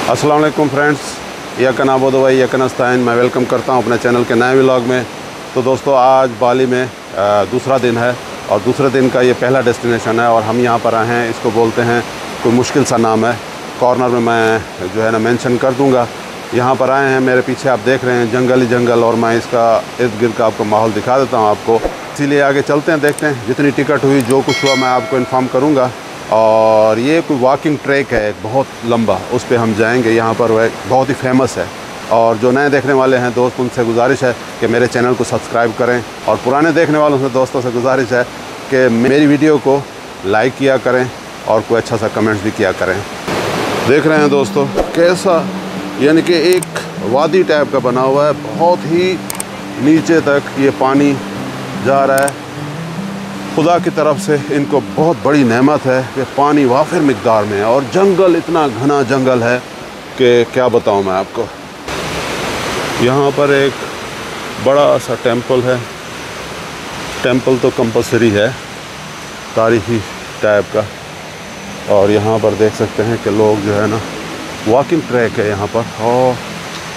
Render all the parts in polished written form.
अस्सलाम वालेकुम फ्रेंड्स, यकन आबोदवाई यकन अस्ताइन। मैं वेलकम करता हूं अपने चैनल के नए व्लॉग में। तो दोस्तों, आज बाली में दूसरा दिन है और दूसरे दिन का ये पहला डेस्टिनेशन है और हम यहाँ पर आए हैं। इसको बोलते हैं, कोई मुश्किल सा नाम है, कॉर्नर में मैं जो है ना मेंशन कर दूँगा। यहाँ पर आए हैं, मेरे पीछे आप देख रहे हैं जंगल ही जंगल, और मैं इसका इर्द गिर्द का आपको माहौल दिखा देता हूँ आपको। इसीलिए आगे चलते हैं, देखते हैं जितनी टिकट हुई, जो कुछ हुआ मैं आपको इन्फॉर्म करूँगा। और ये कोई वॉकिंग ट्रैक है एक बहुत लंबा, उस पे हम जाएंगे। यहाँ पर वह बहुत ही फेमस है और जो नए देखने वाले हैं दोस्त, उनसे गुजारिश है कि मेरे चैनल को सब्सक्राइब करें, और पुराने देखने वालों से दोस्तों से गुजारिश है कि मेरी वीडियो को लाइक किया करें और कोई अच्छा सा कमेंट्स भी किया करें। देख रहे हैं दोस्तों कैसा, यानी कि एक वादी टाइप का बना हुआ है, बहुत ही नीचे तक ये पानी जा रहा है। खुदा की तरफ से इनको बहुत बड़ी नेमत है कि पानी वाफिर मिक़दार में है, और जंगल इतना घना जंगल है कि क्या बताऊं मैं आपको। यहाँ पर एक बड़ा सा टेंपल है। टेंपल तो कंपलसरी है, तारीखी टाइप का। और यहाँ पर देख सकते हैं कि लोग जो है ना, वॉकिंग ट्रैक है यहाँ पर, और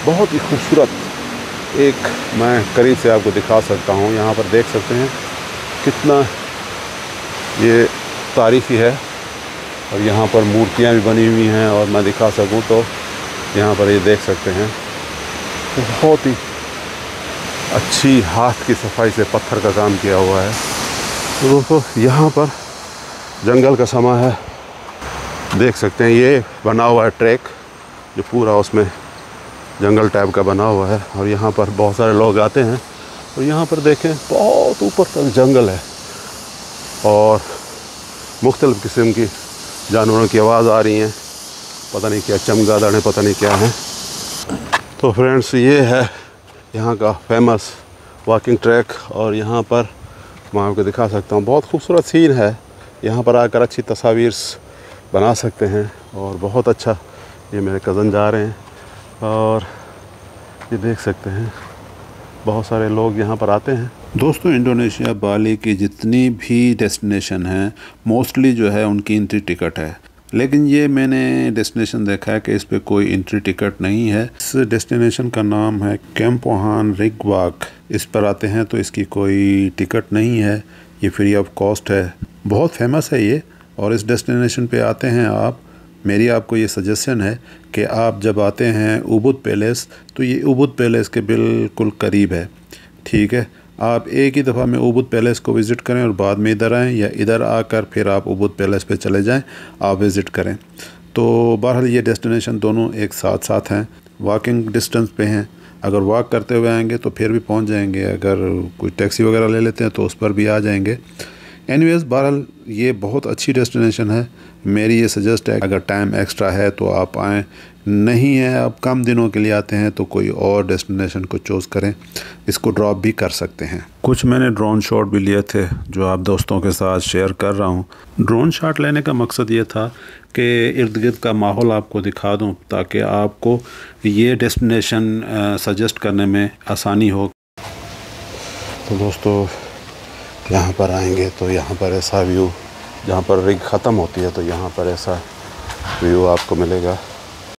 बहुत ही खूबसूरत। एक मैं करीब से आपको दिखा सकता हूँ। यहाँ पर देख सकते हैं कितना ये तारीख़ी है, और यहाँ पर मूर्तियाँ भी बनी हुई हैं, और मैं दिखा सकूँ तो यहाँ पर ये देख सकते हैं बहुत ही अच्छी हाथ की सफाई से पत्थर का काम किया हुआ है। तो दोस्तों, यहाँ पर जंगल का समा है, देख सकते हैं ये बना हुआ है ट्रैक, जो पूरा उसमें जंगल टाइप का बना हुआ है। और यहाँ पर बहुत सारे लोग आते हैं, और यहाँ पर देखें बहुत ऊपर तक जंगल है, और मुख्तलिफ़ किस्म की जानवरों की आवाज़ आ रही हैं। पता नहीं क्या चमगादड़ है, पता नहीं क्या है। तो फ्रेंड्स, ये है यहाँ का फेमस वॉकिंग ट्रैक, और यहाँ पर मैं आपको दिखा सकता हूँ। बहुत खूबसूरत सीन है, यहाँ पर आकर अच्छी तस्वीर बना सकते हैं, और बहुत अच्छा। ये मेरे कज़न जा रहे हैं, और ये देख सकते हैं बहुत सारे लोग यहाँ पर आते हैं। दोस्तों, इंडोनेशिया बाली की जितनी भी डेस्टिनेशन हैं, मोस्टली जो है उनकी एंट्री टिकट है। लेकिन ये मैंने डेस्टिनेशन देखा है कि इस पे कोई एंट्री टिकट नहीं है। इस डेस्टिनेशन का नाम है केम्पोहान रिगवाक। इस पर आते हैं तो इसकी कोई टिकट नहीं है, ये फ्री ऑफ कॉस्ट है। बहुत फेमस है ये, और इस डेस्टिनेशन पे आते हैं आप, मेरी आपको ये सजेशन है कि आप जब आते हैं उबुद पैलेस, तो ये उबुद पैलेस के बिल्कुल करीब है। ठीक है, आप एक ही दफ़ा में उबुद पैलेस को विज़िट करें और बाद में इधर आएँ, या इधर आकर फिर आप उबुद पैलेस पे चले जाएं, आप विज़िट करें। तो बहरहाल ये डेस्टिनेशन दोनों एक साथ साथ हैं, वॉकिंग डिस्टेंस पे हैं। अगर वॉक करते हुए आएंगे तो फिर भी पहुंच जाएंगे, अगर कोई टैक्सी वगैरह ले लेते हैं तो उस पर भी आ जाएंगे। एनीवेज़, बहरहाल ये बहुत अच्छी डेस्टिनेशन है। मेरी ये सजेस्ट है, अगर टाइम एक्स्ट्रा है तो आप आएँ, नहीं है आप कम दिनों के लिए आते हैं तो कोई और डेस्टिनेशन को चूज़ करें, इसको ड्रॉप भी कर सकते हैं। कुछ मैंने ड्रोन शॉट भी लिए थे, जो आप दोस्तों के साथ शेयर कर रहा हूँ। ड्रोन शॉट लेने का मकसद ये था कि इर्द गिर्द का माहौल आपको दिखा दूँ, ताकि आपको ये डेस्टिनेशन सजेस्ट करने में आसानी हो। तो दोस्तों, यहाँ पर आएंगे तो यहाँ पर ऐसा व्यू, जहाँ पर रिग ख़त्म होती है तो यहाँ पर ऐसा व्यू आपको मिलेगा।